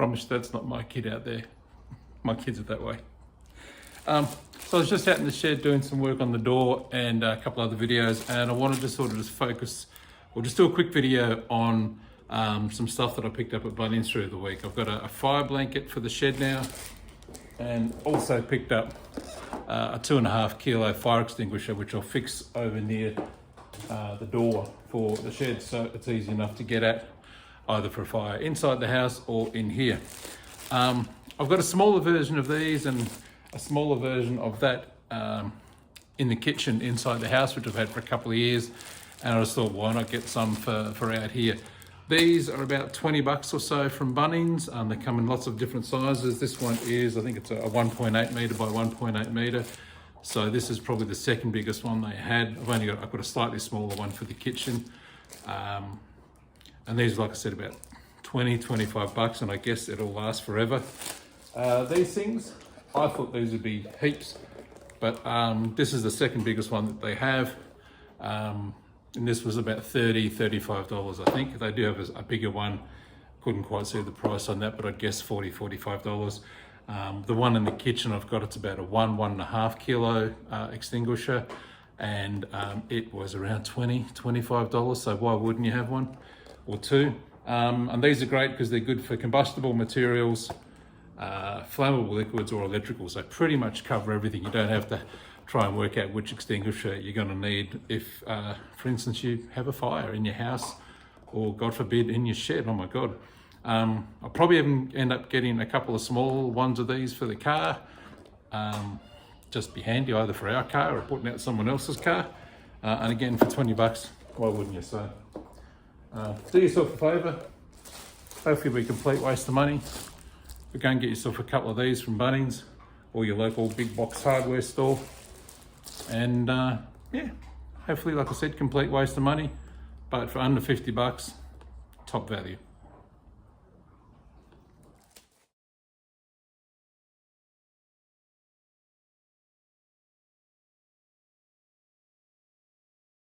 Promise that's not my kid out there. My kids are that way. So I was just out in the shed doing some work on the door and a couple other videos, and I wanted to sort of just focus, or just do a quick video on some stuff that I picked up at Bunnings through the week. I've got a fire blanket for the shed now, and also picked up a 2.5 kilo fire extinguisher, which I'll fix over near the door for the shed, so it's easy enough to get at, either for a fire inside the house or in here. I've got a smaller version of these and a smaller version of that in the kitchen inside the house, which I've had for a couple of years, and I just thought, why not get some for out here. These are about 20 bucks or so from Bunnings. They come in lots of different sizes. This one is, I think it's a 1.8 meter by 1.8 meter. So this is probably the second biggest one they had. I've got a slightly smaller one for the kitchen. And these, like I said, about 20-25 bucks, and I guess it'll last forever. These things, I thought these would be heaps, but this is the second biggest one that they have. And this was about $30-35, I think. They do have a bigger one. Couldn't quite see the price on that, but I'd guess $40-45. The one in the kitchen I've got, it's about a 1.5 kilo extinguisher, and it was around $20-25. So why wouldn't you have one or two? And these are great because they're good for combustible materials, flammable liquids, or electrical. So pretty much cover everything. You don't have to try and work out which extinguisher you're going to need if, for instance, you have a fire in your house, or God forbid in your shed. Oh my God. I'll probably even end up getting a couple of small ones of these for the car. Just be handy either for our car or putting out someone else's car. And again, for 20 bucks, why wouldn't you? So do yourself a favour. Hopefully be a complete waste of money, but go and get yourself a couple of these from Bunnings or your local big box hardware store. And yeah, hopefully, like I said, complete waste of money, but for under 50 bucks, top value.